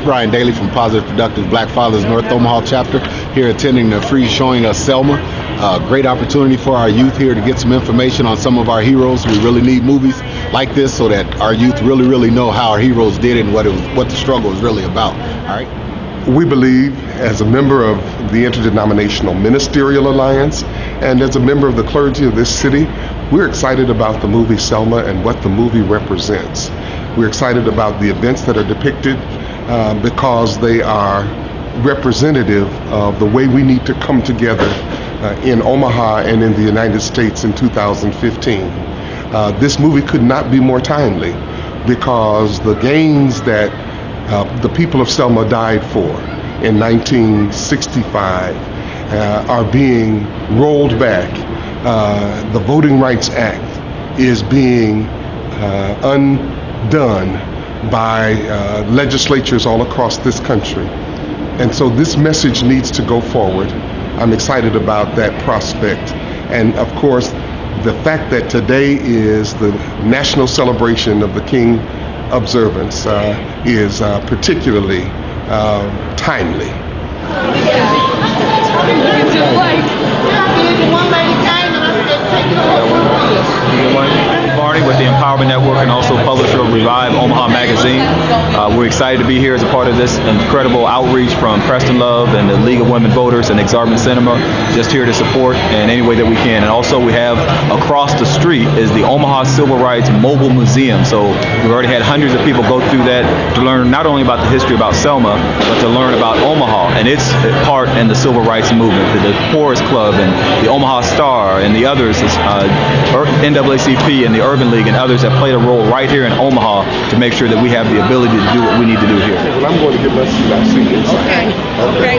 Brian Daly from Positive Productive Black Fathers North Omaha chapter, here attending the free showing of Selma. Great opportunity for our youth here to get some information on some of our heroes. We really need movies like this so that our youth really know how our heroes did it and what the struggle is really about. All right. We believe, as a member of the Interdenominational Ministerial Alliance and as a member of the clergy of this city, we're excited about the movie Selma and what the movie represents. We're excited about the events that are depicted because they are representative of the way we need to come together in Omaha and in the United States in 2015. This movie could not be more timely because the gains that the people of Selma died for in 1965 are being rolled back. The Voting Rights Act is being undone by legislatures all across this country. And so this message needs to go forward. I'm excited about that prospect. And of course, the fact that today is the national celebration of the King observance is particularly timely. Barney with the Empowerment Network and also publisher of Revive Omaha Magazine. We're excited to be here as a part of this incredible outreach from Preston Love and the League of Women Voters and Exarban Cinema, just here to support in any way that we can. And also we have across the street is the Omaha Civil Rights Mobile Museum. So we've already had hundreds of people go through that to learn not only about the history about Selma, but to learn about Omaha and its part in the civil rights movement, the Poor's Club and the Omaha Star and the others, NAACP and the Urban League and others have played a role right here in Omaha to make sure that we have the ability to do what we need to do here. Well, I'm going to get my seat inside. Okay.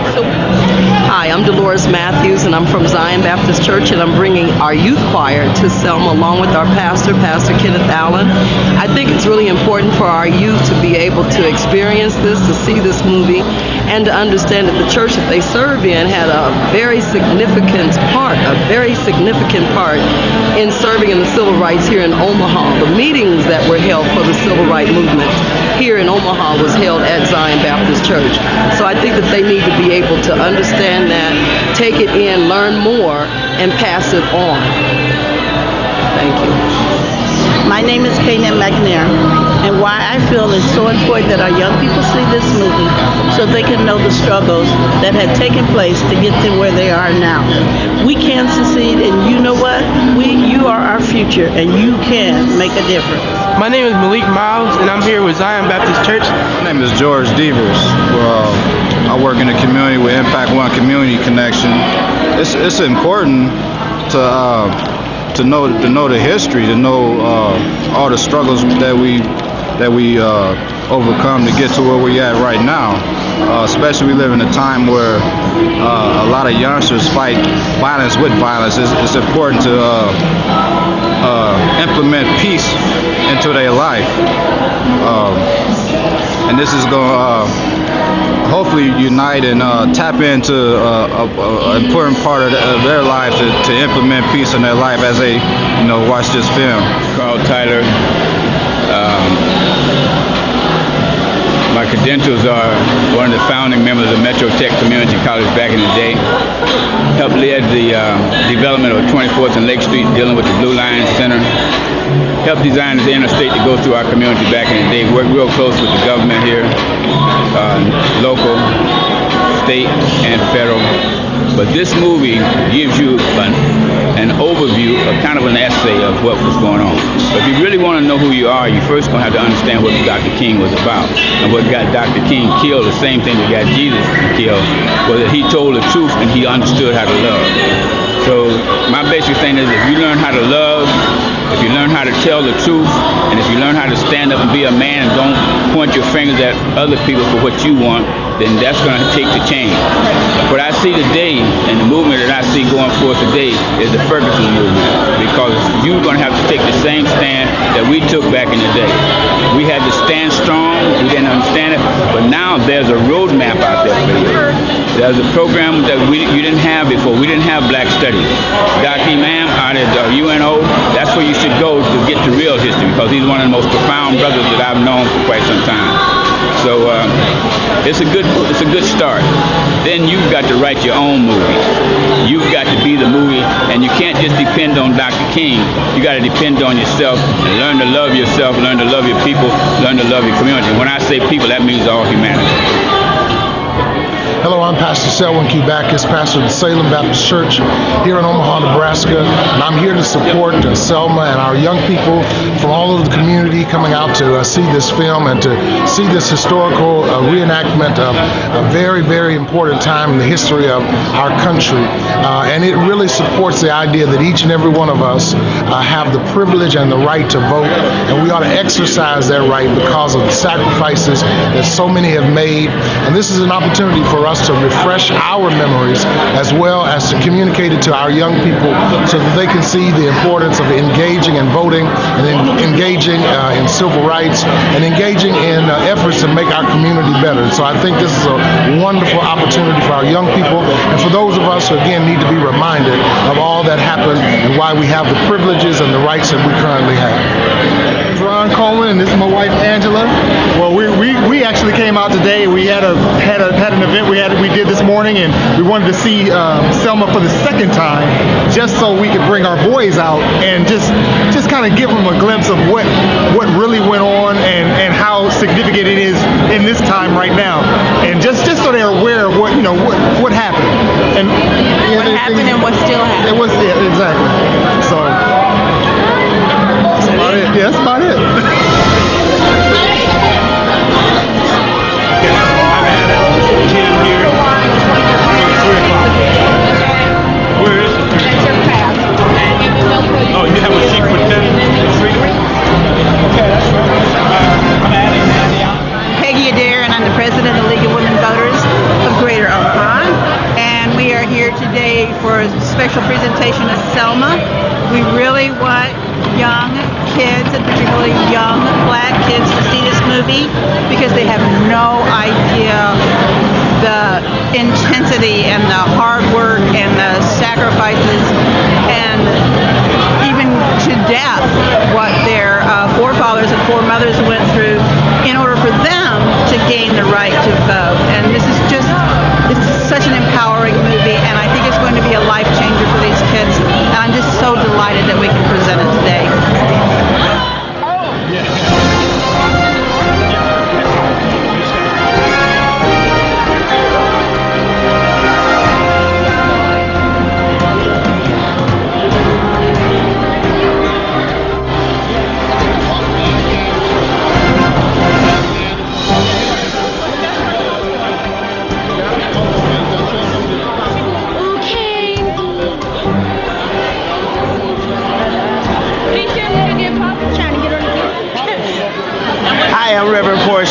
Hi, I'm Dolores Matthews, and I'm from Zion Baptist Church, and I'm bringing our youth choir to Selma along with our pastor, Pastor Kenneth Allen. I think it's really important for our youth to be able to experience this, to see this movie, and to understand that the church that they serve in had a very significant part in serving in the civil rights here in Omaha. The meetings that were held for the civil rights movement here in Omaha was held at Zion Baptist Church. So I think that they need to be able to understand that, take it in, learn more, and pass it on. Thank you. My name is Kaynette McNair, and why I feel it's so important that our young people see this movie so they can know the struggles that had taken place to get to where they are now. We can succeed, and you know what? You are our future, and you can make a difference. My name is Malik Miles, and I'm here with Zion Baptist Church. My name is George Devers. I work in the community with Impact One Community Connection. It's important to know the history, to know all the struggles that we overcome to get to where we're at right now. Especially we live in a time where a lot of youngsters fight violence with violence. It's important to implement peace into their life, and this is going to hopefully unite and tap into an important part of their life to implement peace in their life as they watch this film. Carl Tyler. My credentials are one of the founding members of Metro Tech Community College back in the day. Helped lead the development of 24th and Lake Street, dealing with the Blue Line Center. Helped design the interstate to go through our community back in the day. Worked real close with the government here, local, state, and federal. But this movie gives you an overview, kind of an essay of what was going on. But if you really want to know who you are, you first going to have to understand what Dr. King was about. And what got Dr. King killed, the same thing that got Jesus killed, was that he told the truth and he understood how to love. So my basic thing is, if you learn how to love, if you learn how to tell the truth, and if you learn how to stand up and be a man and don't point your fingers at other people for what you want, then that's going to take the change. What I see today, and the movement that I see going forth today, is the Ferguson movement, because you're going to have to take the same stand that we took back in the day. We had to stand strong, we didn't understand it, but now there's a roadmap out there for you. There's a program that you didn't have before. We didn't have Black Studies. Dr. Imam out at UNO, that's where you should go to get the real history, because he's one of the most profound brothers that I've known for quite some time. So it's a good start. Then you've got to write your own movie. You've got to be the movie, and you can't just depend on Dr. King. You got to depend on yourself and learn to love yourself, learn to love your people, learn to love your community. When I say people, that means all humanity. Hello, I'm Pastor Selwyn Kubakis, pastor of the Salem Baptist Church here in Omaha, Nebraska, and I'm here to support Selma and our young people from all over the community coming out to see this film and to see this historical reenactment of a very, very important time in the history of our country. And it really supports the idea that each and every one of us have the privilege and the right to vote, and we ought to exercise that right because of the sacrifices that so many have made. And this is an opportunity for us to refresh our memories as well as to communicate it to our young people so that they can see the importance of engaging in voting and engaging in civil rights and engaging in efforts to make our community better. So I think this is a wonderful opportunity for our young people and for those of us who again need to be reminded of all that happened and why we have the privileges and the rights that we currently have. This is Ron Coleman and this is my wife Angela. Well, we actually came out today. We had an event we did this morning, and we wanted to see Selma for the second time, just so we could bring our boys out and just kind of give them a glimpse of what really went on and how significant it is in this time right now, and just so they're aware of what happened and what happened and what still happened. It was exactly. So that's about it. Yeah, that's about it. Oh, you have a sheet for 10? Okay, that's right. I'm adding that. Peggy Adair, and I'm the president of the League of Women Voters of Greater Omaha. And we are here today for a special presentation of Selma. We really want young kids, and particularly young black kids, to see this movie because they have no idea the intensity and the hard work and the sacrifices and even to death what their forefathers and foremothers went through in order for them to gain the right to vote. And this is it's such an empowering movie, and I think it's going to be a life changer for these kids, and I'm just so delighted that we can present it today.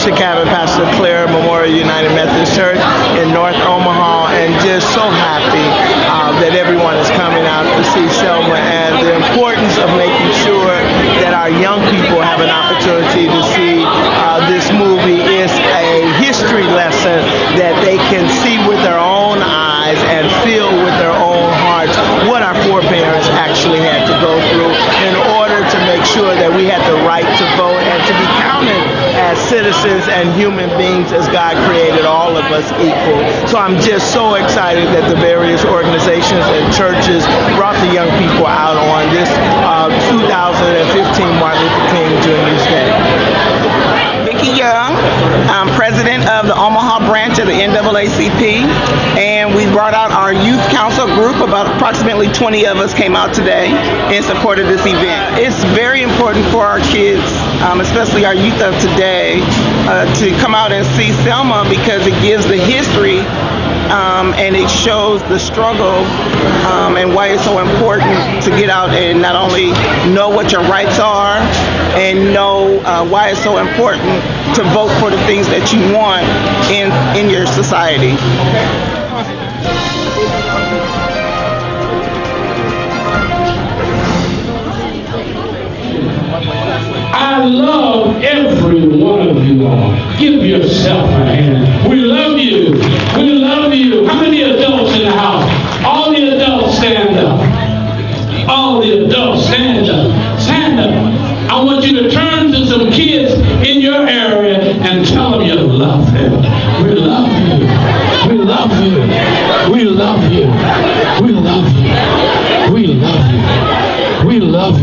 Cabin, Pastor Claire, Memorial United Methodist Church in North Omaha, and just so happy that everyone is coming out to see Selma, and the importance of making sure that our young people have an opportunity to see this movie is a history lesson that they can see with their own eyes and feel with their own hearts what our foreparents actually had to go through in order to make sure that we had the right to vote and to be counted as citizens and human beings as God created all of us equal. So I'm just so excited that the various organizations and churches brought the young people out on this 2015 Martin Luther King Jr.'s Day. Vicki Young, I'm president of the Omaha branch of the NAACP, and we brought out our youth council group. About approximately 20 of us came out today in support of this event. It's very important for our kids, especially our youth of today, to come out and see Selma because it gives the history and it shows the struggle and why it's so important to get out and not only know what your rights are and know why it's so important to vote for the things that you want in your society. I love every one of you all. Give yourself a hand. We love you. We love you. How many adults in the house? All the adults stand up. All the adults stand up. Stand up. I want you to turn to some kids in your area and tell them you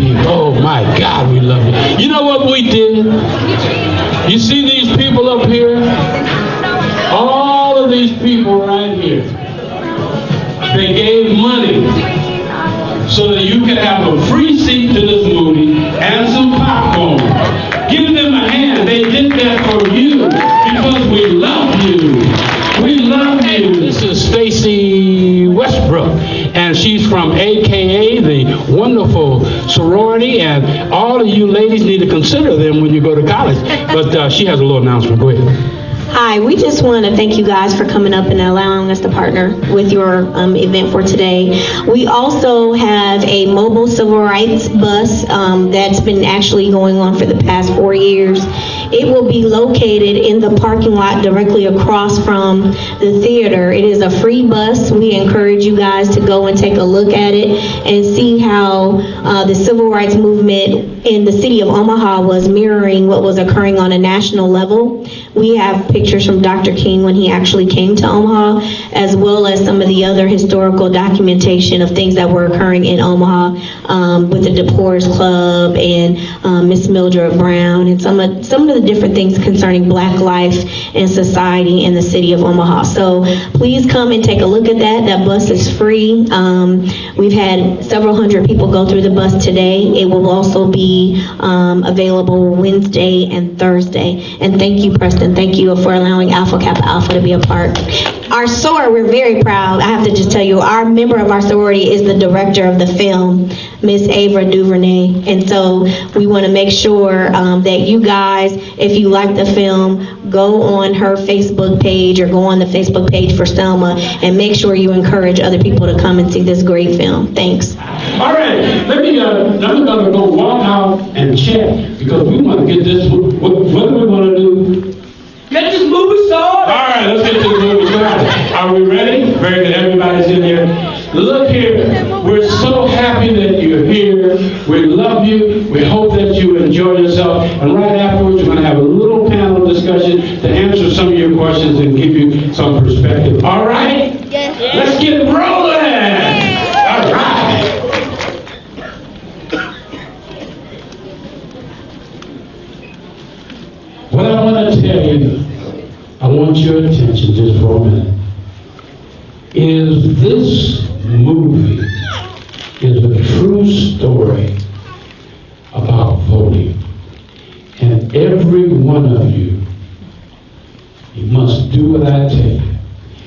people. Oh my God, we love you. You know what we did? You see these people up here? All of these people right here. They gave money so that you could have a free seat to this movie and some popcorn. Give them a hand. They did that for you because we love you. We love you. This is Stacy Westbrook, and she's from AKA, the wonderful sorority, and all of you ladies need to consider them when you go to college. But she has a little announcement. Go ahead. Hi, we just want to thank you guys for coming up and allowing us to partner with your event for today. We also have a mobile civil rights bus that's been actually going on for the past 4 years. It will be located in the parking lot directly across from the theater. It is a free bus. We encourage you guys to go and take a look at it and see how the civil rights movement in the city of Omaha was mirroring what was occurring on a national level. We have pictures from Dr. King when he actually came to Omaha, as well as some of the other historical documentation of things that were occurring in Omaha with the DePores Club and Miss Mildred Brown and some of the different things concerning Black life and society in the city of Omaha. So please come and take a look at that. That bus is free. We've had several hundred people go through the bus today. It will also be available Wednesday and Thursday. And thank you, Preston. Thank you for allowing Alpha Kappa Alpha to be a part. Our soror, we're very proud. I have to just tell you, our member of our sorority is the director of the film, Miss Ava DuVernay. And so we want to make sure that you guys, if you like the film, go on her Facebook page or go on the Facebook page for Selma and make sure you encourage other people to come and see this great film. Thanks. All right, I'm going to go walk out and check because we want to get this, what do we want to do? Get this movie started. All right, let's get this movie started. Are we ready? Very good. Everybody's in here. Look here. We're so happy that you're here. We love you. We hope that you enjoy yourself. And right afterwards, we're going to have a little panel discussion to answer some of your questions and give you some perspective. All right? Yes. Let's get rolling. All right. What I want to tell you, I want your attention just for a minute, is this movie is a true story about voting. And every one of you, you must do what I tell you.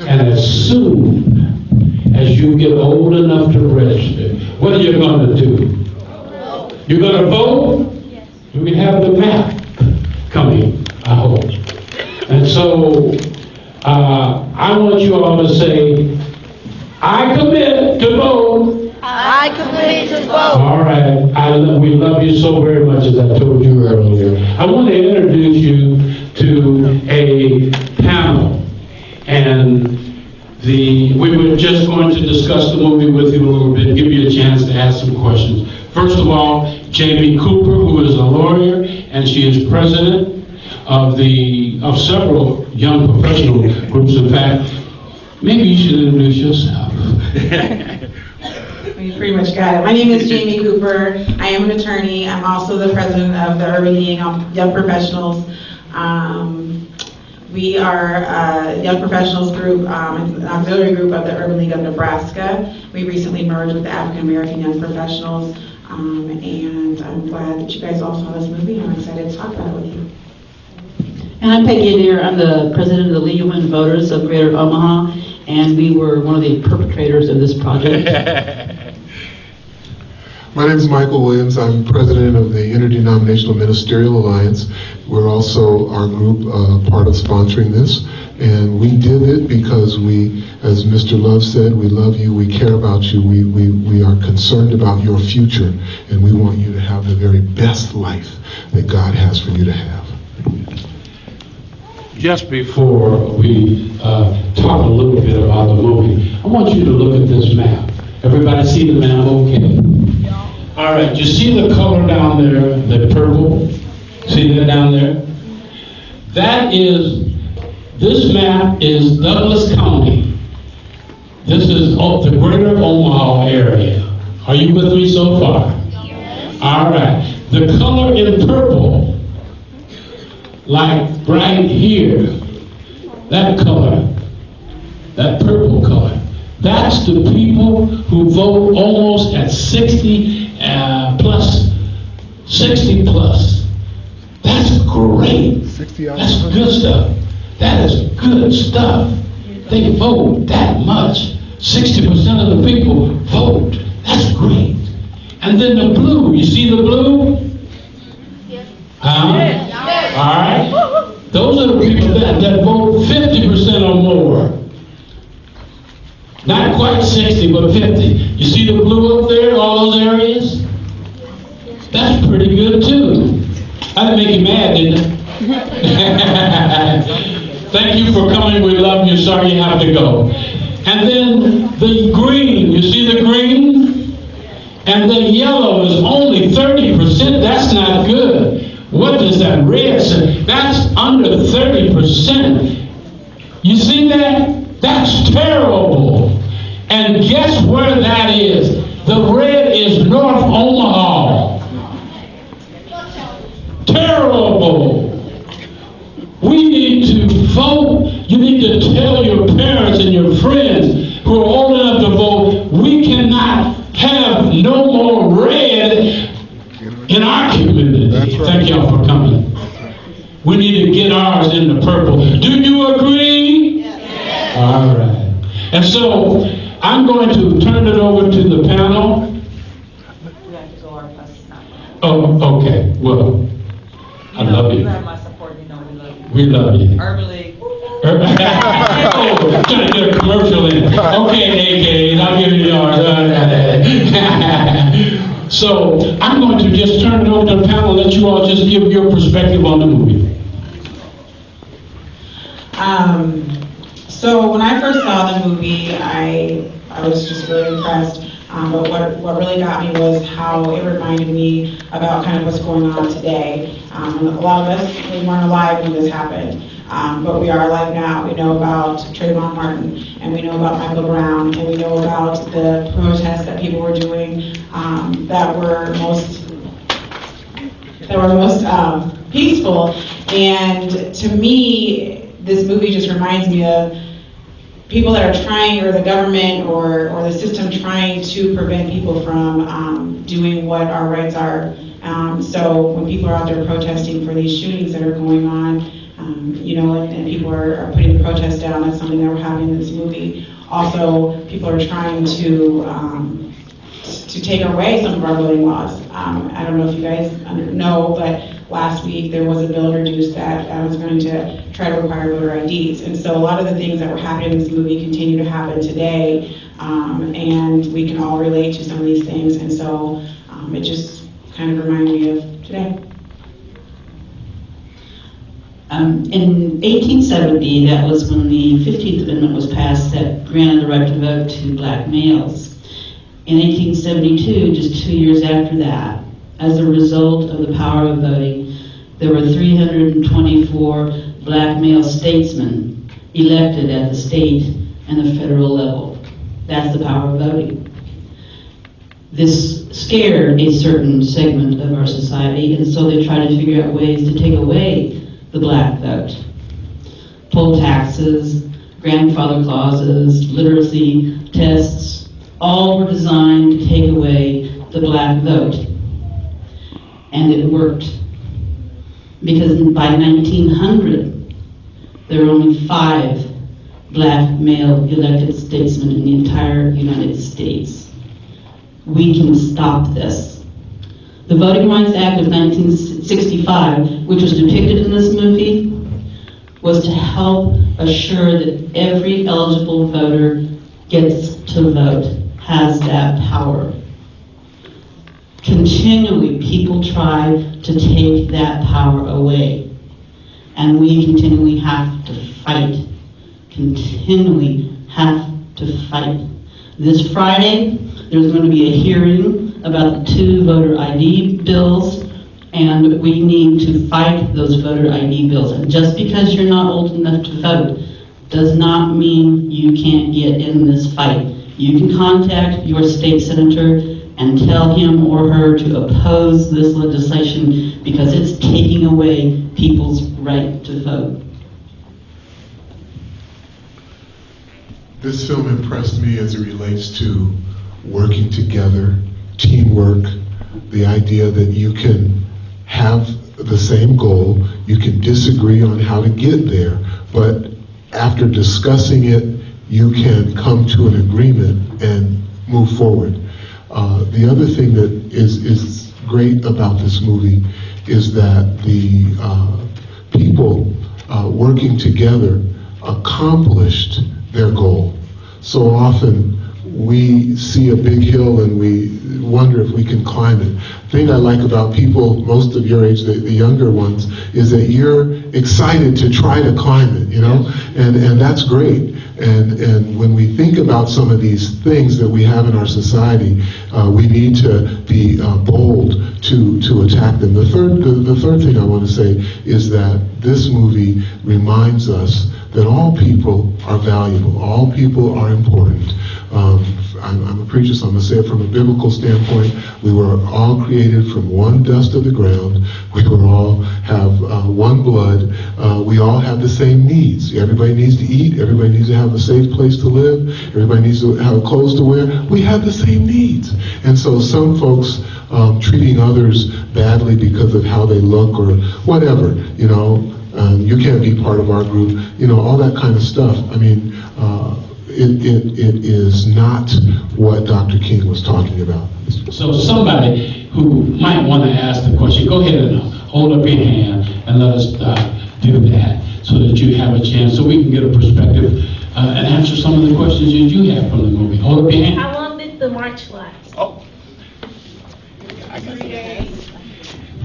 And as soon as you get old enough to register, what are you going to do? You're going to vote? Yes. You can have the map coming, I hope. And so I want you all to say, I commit to vote. I commit to vote. All right. We love you so very much, as I told you earlier. I want to introduce you to a panel. And we were just going to discuss the movie with you a little bit, give you a chance to ask some questions. First of all, Jamie Cooper, who is a lawyer, and she is president of several young professional groups. In fact, maybe you should introduce yourself. You pretty much got it. My name is Jamie Cooper. I am an attorney. I'm also the president of the Urban League of Young Professionals. We are a young professionals group, an auxiliary group of the Urban League of Nebraska. We recently merged with the African American Young Professionals, and I'm glad that you guys all saw this movie. I'm excited to talk about it with you. And I'm Peggy Adair. I'm the president of the League of Women Voters of Greater Omaha, and we were one of the perpetrators of this project. My name is Michael Williams. I'm president of the Interdenominational Ministerial Alliance. We're also, our group, part of sponsoring this. And we did it because we, as Mr. Love said, we love you, we care about you, we are concerned about your future, and we want you to have the very best life that God has for you to have. Just before we talk a little bit about the movie, I want you to look at this map. Everybody see the map okay? All right, you see the color down there, the purple? See that down there? This map is Douglas County. This is the greater Omaha area. Are you with me so far? All right. The color in purple, like right here, that color, that purple color, that's the people who vote almost at 60 plus. 60 plus. That's great. That's good stuff. That is good stuff. They vote that much. 60% of the people vote. That's great. And then the blue, you see the blue? Huh? All right. Those are the people that vote 50% or more. Not quite 60, but 50. You see the blue up there, all those areas? That's pretty good too. I didn't make you mad, didn't I? Thank you for coming. We love you. Sorry you have to go. And then the green, you see the green? And the yellow is only 30%. That's not good. What does that red say? That's under 30%. You see that? That's terrible. And guess where that is? The red is North Omaha. Terrible. We need to vote. You need to tell your parents and your friends who are old enough to vote, we cannot have no more red in our community. Right. Thank y'all for coming. We need to get ours in the purple. Do you agree? Yes. All right. And so I'm going to turn it over to the panel. We have to go our bus. Oh, okay. Well, I love you. You have my support. You know we love you. We love you. Urban League. Oh, trying to get a commercial in. Okay, AKs, I'll give you yours. So I'm going to just turn it over to the panel and let you all just give your perspective on the movie. So when I first saw the movie, I was just really impressed. But what really got me was how it reminded me about kind of what's going on today. A lot of us, we weren't alive when this happened, but we are alive now. We know about Trayvon Martin, and we know about Michael Brown, and we know about the protests that people were doing that were most peaceful. And to me, this movie just reminds me of people that are trying, or the government or the system trying to prevent people from doing what our rights are. So when people are out there protesting for these shootings that are going on, and people are putting the protest down, that's something that we're having in this movie. Also, people are trying to take away some of our voting laws. I don't know if you guys know, but last week there was a bill introduced that was going to try to require voter IDs. And so a lot of the things that were happening in this movie continue to happen today, and we can all relate to some of these things. And so it just kind of reminded me of today. In 1870, that was when the 15th Amendment was passed that granted the right to vote to black males. In 1872, just 2 years after that, as a result of the power of voting, there were 324 black male statesmen elected at the state and the federal level. That's the power of voting. This scared a certain segment of our society, and so they tried to figure out ways to take away the black vote. Poll taxes, grandfather clauses, literacy tests, all were designed to take away the black vote. And it worked. Because by 1900, there were only 5 black male elected statesmen in the entire United States. We can stop this. The Voting Rights Act of 1965, which was depicted in this movie, was to help assure that every eligible voter gets to vote, has that power. Continually, people try to take that power away. And we continually have to fight. Continually have to fight. This Friday, there's going to be a hearing about the 2 voter ID bills, and we need to fight those voter ID bills. And just because you're not old enough to vote does not mean you can't get in this fight. You can contact your state senator, and tell him or her to oppose this legislation because it's taking away people's right to vote? This film impressed me as it relates to working together, teamwork, the idea that you can have the same goal, you can disagree on how to get there, but after discussing it, you can come to an agreement and move forward. The other thing that is great about this movie is that the people working together accomplished their goal. So often we see a big hill and we wonder if we can climb it. The thing I like about people, most of your age, the younger ones, is that you're excited to try to climb it, you know? And that's great. And when we think about some of these things that we have in our society, we need to be bold to attack them. The third thing I want to say is that this movie reminds us that all people are valuable, all people are important. I'm a preacher, so I'm going to say it from a biblical standpoint. We were all created from one dust of the ground. We were all have one blood. We all have the same needs. Everybody needs to eat. Everybody needs to have a safe place to live. Everybody needs to have clothes to wear. We have the same needs. And so some folks treating others badly because of how they look or whatever, you know, you can't be part of our group, you know, all that kind of stuff. I mean, it is not what Dr. King was talking about. So somebody who might want to ask the question, go ahead and hold up your hand and let us do that so that you have a chance, so we can get a perspective and answer some of the questions that you have from the movie. Hold up your hand. How long did the march last? Oh. 3 days.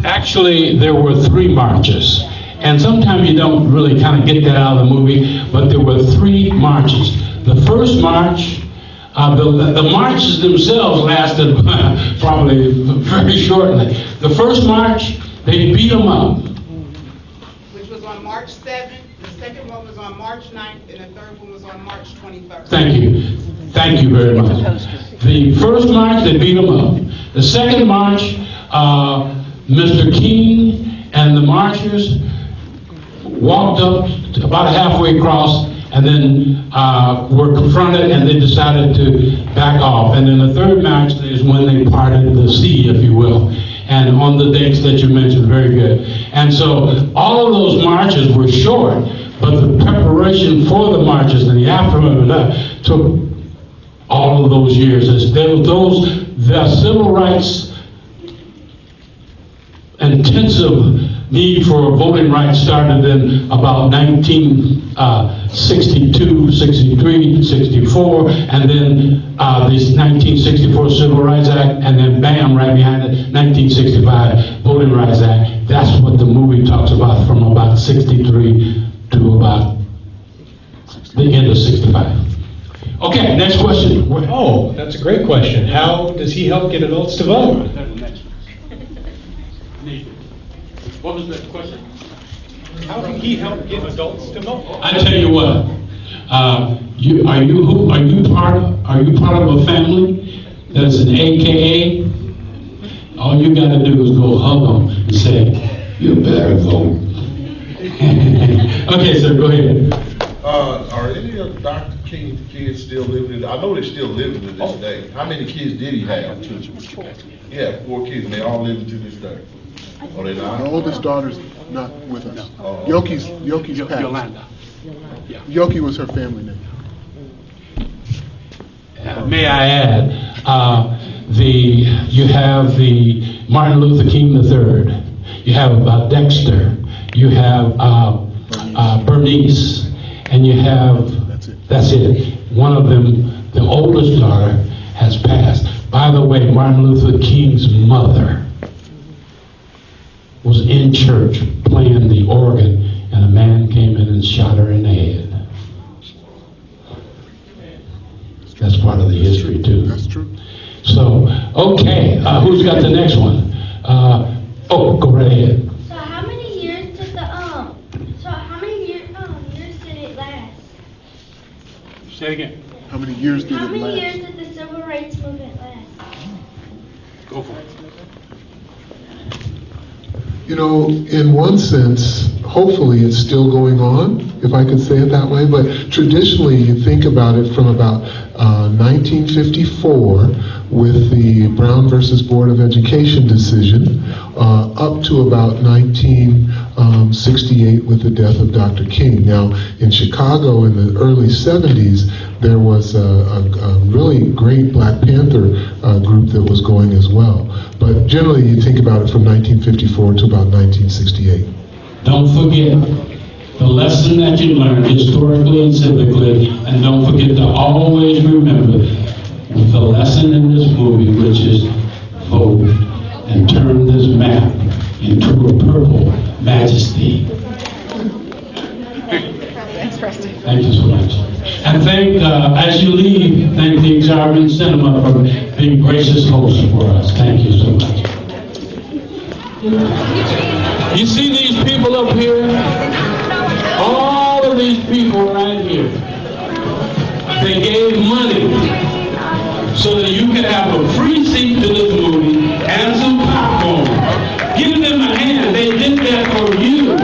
Actually, there were 3 marches. And sometimes you don't really kind of get that out of the movie, but there were 3 marches. The first march, the marches themselves lasted probably very shortly. The first march, they beat them up. Which was on March 7th, the second one was on March 9th, and the third one was on March 23rd. Thank you. Thank you very much. The first march, they beat them up. The second march, Mr. King and the marchers walked up about halfway across and then were confronted and they decided to back off. And then the third march is when they parted the sea, if you will, and on the dates that you mentioned, very good. And so all of those marches were short, but the preparation for the marches and the aftermath of that took all of those years. The civil rights intensive need for voting rights started in about 1962, 63, 64, and then this 1964 Civil Rights Act, and then bam, right behind it, 1965 Voting Rights Act. That's what the movie talks about from about 63 to about the end of 65. Okay, next question. Oh, that's a great question. How does he help get adults to vote? What was the question? How can he help get adults to vote? I tell you what, are you part of a family that's an AKA? All you got to do is go hug them and say, you better vote. Okay, sir, go ahead. Are any of Dr. King's kids still living? I know they're still living to this day. How many kids did he have? 4. Yeah, 4 kids, and they all living to this day. Oh, they not? The oldest daughter's not with us. Yoki's passed. Yolanda. Yoki was her family name. May I add, you have the Martin Luther King III, you have Dexter, you have Bernice, and you have, that's it. One of them, the oldest daughter, has passed. By the way, Martin Luther King's mother was in church playing the organ, and a man came in and shot her in the head. That's part of the history too. That's true. So, okay, who's got the next one? Go right ahead. So how many years did years did it last? Say it again. How many years did How it many last? years did the civil rights movement last? You know, in one sense, hopefully it's still going on, if I could say it that way, but traditionally you think about it from about 1954 with the Brown versus Board of Education decision up to about 1968 with the death of Dr. King. Now, in Chicago in the early 70s, there was a really great Black Panther group that was going as well. But generally you think about it from 1954 to about 1968. Don't forget the lesson that you learned historically and civically, and don't forget to always remember the lesson in this movie, which is vote and turn this map into a purple majesty. Thank you so much. And as you leave, thank the Exarban Cinema for being gracious hosts for us. Thank you so much. You see these people up here? All of these people right here. They gave money so that you could have a free seat to this movie and some popcorn. Give them a hand. They did that for you.